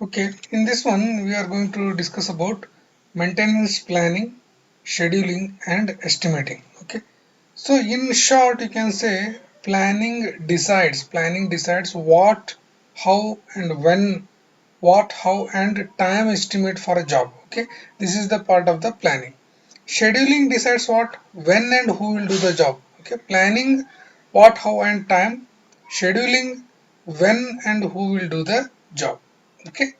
Okay, in this one we are going to discuss about maintenance planning, scheduling and estimating. Okay, so in short you can say planning decides what, how and when, what, how and time estimate for a job. Okay, this is the part of the planning. Scheduling decides what, when and who will do the job. Okay, planning what, how and time, scheduling when and who will do the job. Okay,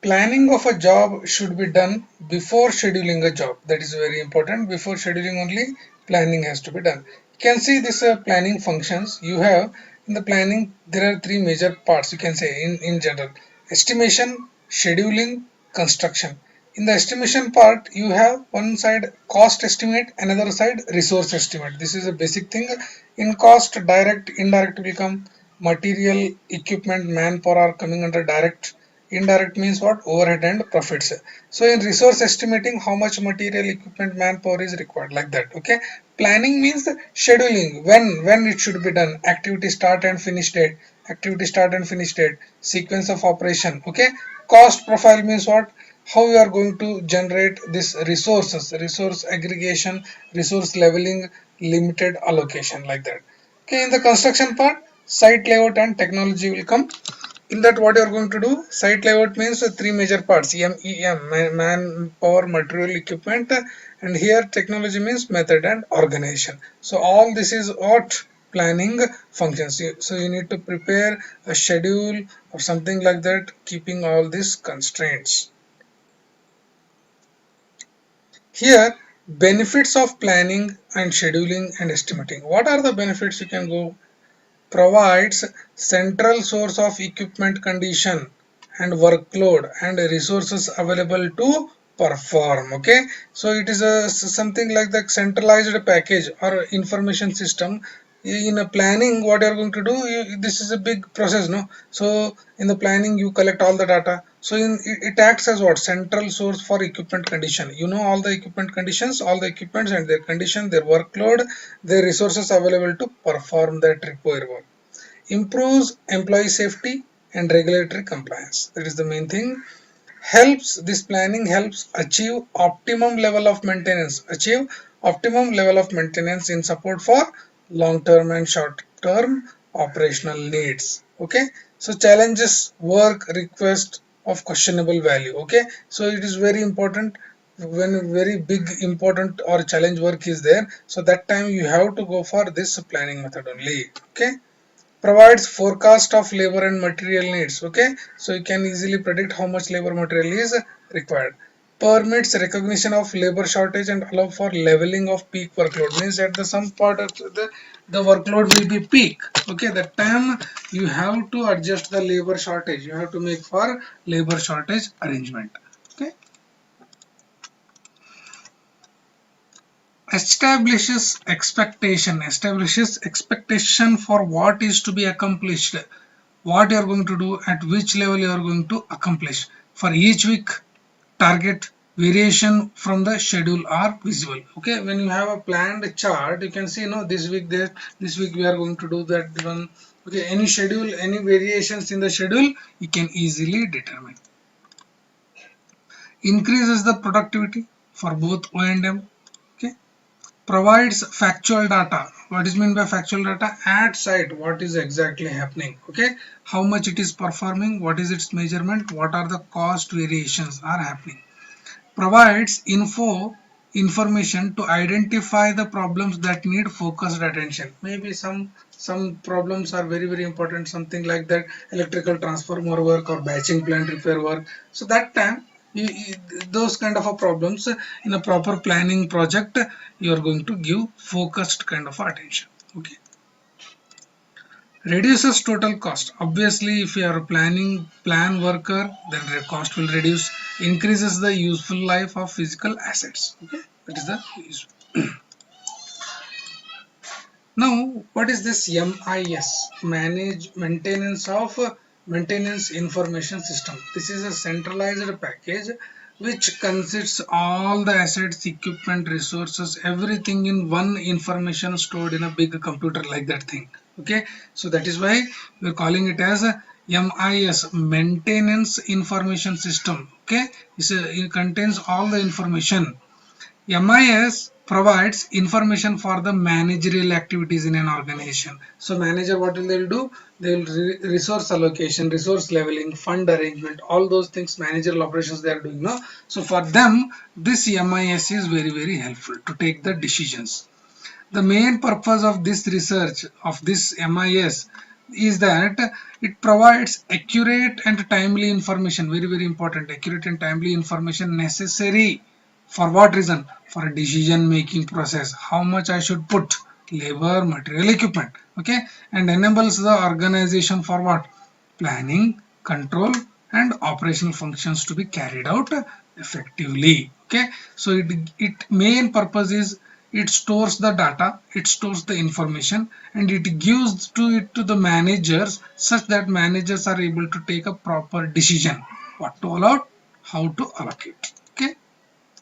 planning of a job should be done before scheduling a job. That is very important. Before scheduling only planning has to be done. You can see this planning functions. You have in the planning there are three major parts, you can say in general: estimation, scheduling, construction. In the estimation part you have one side cost estimate, another side resource estimate. This is a basic thing. In cost, direct, indirect will come. Material, equipment, manpower are coming under direct. Indirect means what? Overhead and profits. So in resource estimating, how much material, equipment, manpower is required, like that. Okay. Planning means scheduling, when it should be done, activity start and finish date, sequence of operation. Okay. Cost profile means what? How you are going to generate this resources, resource aggregation, resource leveling, limited allocation, like that. Okay. In the construction part, site layout and technology will come. In that, what you are going to do, site layout means three major parts: manpower, material, equipment, and here technology means method and organization. So all this is what planning functions. So you need to prepare a schedule or something like that, keeping all these constraints. Here, benefits of planning and scheduling and estimating. What are the benefits? You can go: provides central source of equipment condition and workload and resources available to perform. Okay, so it is a something like the centralized package or information system. In a planning, what you're going to do, this is a big process, no? So in the planning you collect all the data. So it acts as what? Central source for equipment condition. You know all the equipment conditions, all the equipments and their condition, their workload, their resources available to perform that required work. Improves employee safety and regulatory compliance. That is the main thing. Helps, this planning helps achieve optimum level of maintenance. Achieve optimum level of maintenance in support for long term and short term operational needs. Okay, so challenges work request of questionable value. Okay, so it is very important when very big important or challenge work is there, so that time you have to go for this planning method only. Okay, provides forecast of labor and material needs. Okay, so you can easily predict how much labor material is required. Permits recognition of labor shortage and allow for leveling of peak workload. Means at the some part of the workload will be peak. Okay, that time you have to adjust the labor shortage, you have to make for labor shortage arrangement. Okay, establishes expectation for what is to be accomplished, what you are going to do, at which level you are going to accomplish. For each week, target variation from the schedule are visible. Okay, when you have a planned chart, you can see, no, this week there, this week we are going to do that one. Okay, any schedule, any variations in the schedule, you can easily determine. Increases the productivity for both O and M. Okay, provides factual data. What is meant by factual data? At site, what is exactly happening. Okay, how much it is performing, what is its measurement, what are the cost variations are happening. Provides information to identify the problems that need focused attention. Maybe some problems are very important, something like that, electrical transformer work or batching plant repair work. So that time those kind of a problems, in a proper planning project you are going to give focused kind of attention. Okay, reduces total cost. Obviously if you are a plan worker, then the cost will reduce. Increases the useful life of physical assets. Okay, that is the use. Now what is this MIS? Manage maintenance of maintenance information system. This is a centralized package which consists all the assets, equipment, resources, everything in one information stored in a big computer, like that thing. Okay, so that is why we are calling it as a MIS, maintenance information system. Okay, it contains all the information. MIS provides information for the managerial activities in an organization. So manager, what will they do? They will resource allocation, resource leveling, fund arrangement, all those things, managerial operations they are doing now. So for them, this MIS is very helpful to take the decisions. The main purpose of this research of this MIS is that it provides accurate and timely information, very important, accurate and timely information necessary for what reason? For a decision making process. How much I should put? Labor, material, equipment. Okay, and enables the organization for what? Planning, control, and operational functions to be carried out effectively. Okay, so it main purpose is it stores the data, it stores the information, and it gives it to the managers such that managers are able to take a proper decision, what to allow, how to allocate. Okay,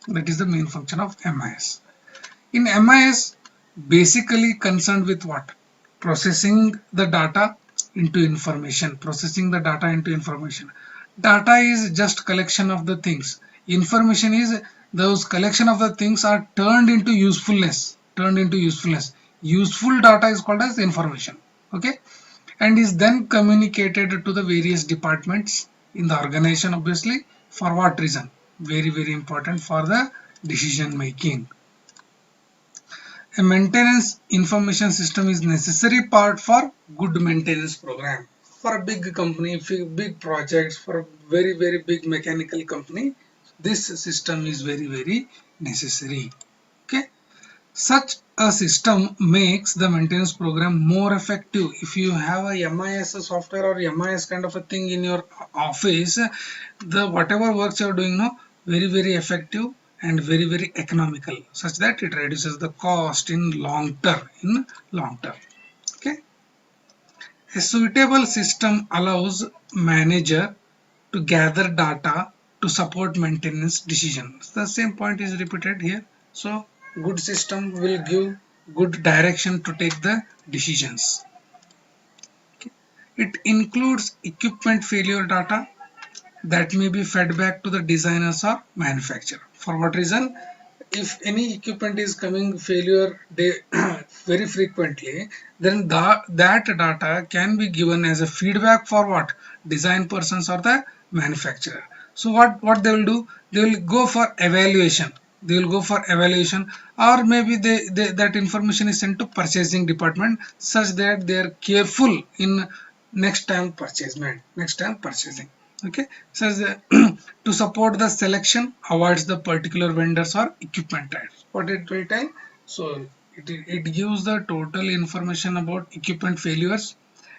that is the main function of MIS. In MIS, basically concerned with what? Processing the data into information. Processing the data into information. Data is just collection of the things. Information is those collection of the things are turned into usefulness. Turned into usefulness. Useful data is called as information. Okay, and is then communicated to the various departments in the organization, obviously. For what reason? Very important for the decision making. A maintenance information system is necessary part for good maintenance program. For a big company, big projects, for a very big mechanical company, this system is very necessary. Okay, such a system makes the maintenance program more effective. If you have a MIS software or MIS kind of a thing in your office, the whatever works you are doing now, very effective and very economical, such that it reduces the cost in long term. Okay, a suitable system allows manager to gather data to support maintenance decisions. The same point is repeated here. So good system will give good direction to take the decisions. Okay. It includes equipment failure data that may be fed back to the designers or manufacturer. For what reason? If any equipment is coming failure very frequently, then that data can be given as a feedback for what? Design persons or the manufacturer. So what they will do? They will go for evaluation. They will go for evaluation, or maybe that information is sent to purchasing department such that they are careful in next time purchasing. Okay, says to support the selection, avoids the particular vendors or equipment types. What it will tell? So it gives the total information about equipment failures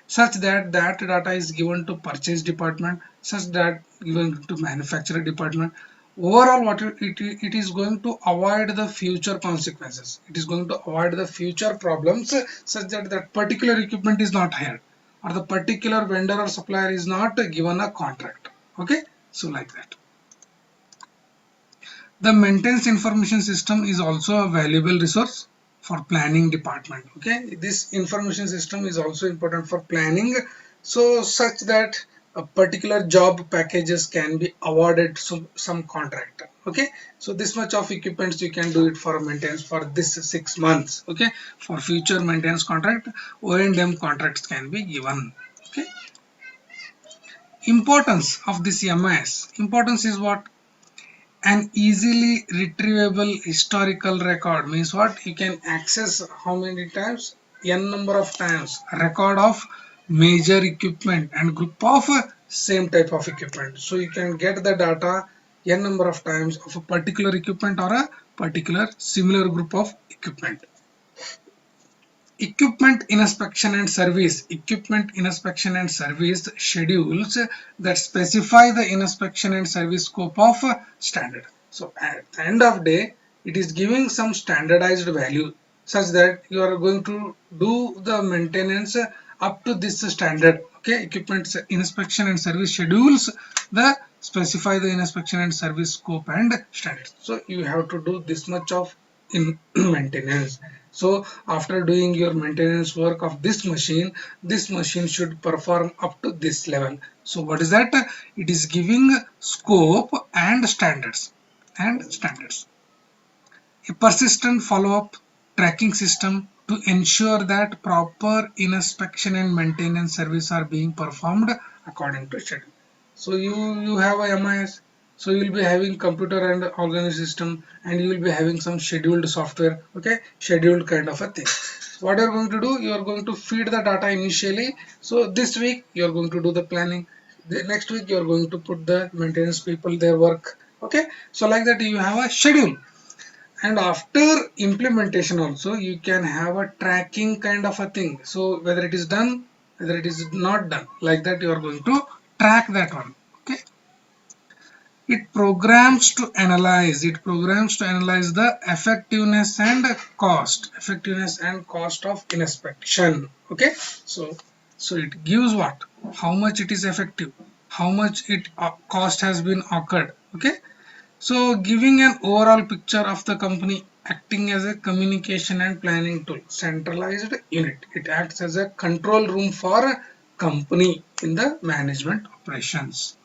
such that that data is given to purchase department, such that given to manufacturer department. Overall, what it is going to avoid the future consequences. It is going to avoid the future problems such that that particular equipment is not hired, or the particular vendor or supplier is not given a contract. Okay, so like that. The maintenance information system is also a valuable resource for planning department. Okay, this information system is also important for planning, so such that a particular job packages can be awarded to some contractor. Okay, so this much of equipments you can do it for maintenance for this 6 months. Okay, for future maintenance contract, O&M contracts can be given. Okay, importance of this MIS. Importance is what? An easily retrievable historical record means what? You can access how many times? N number of times. A record of major equipment and group of same type of equipment. So you can get the data N number of times of a particular equipment or a particular similar group of equipment. Equipment inspection and service schedules that specify the inspection and service scope of standard. So at the end of day, it is giving some standardized value such that you are going to do the maintenance up to this standard. Okay, equipment inspection and service schedules the specify the inspection and service scope and standards. So you have to do this much of in maintenance. So after doing your maintenance work of this machine should perform up to this level. So what is that? It is giving scope and standards. A persistent follow-up tracking system to ensure that proper inspection and maintenance service are being performed according to schedule. So you have a MIS, so you will be having computer and organized system, and you will be having some scheduled software, okay, scheduled kind of a thing. So what you are going to do, you are going to feed the data initially. So this week you are going to do the planning, the next week you are going to put the maintenance people their work, okay. So like that you have a schedule, and after implementation also you can have a tracking kind of a thing. So whether it is done, whether it is not done, like that you are going to track that one, okay. It programs to analyze the effectiveness and cost of inspection, okay. So it gives what, how much it is effective, how much it cost has been occurred, okay. So giving an overall picture of the company, acting as a communication and planning tool, centralized unit. It acts as a control room for a company in the management operations.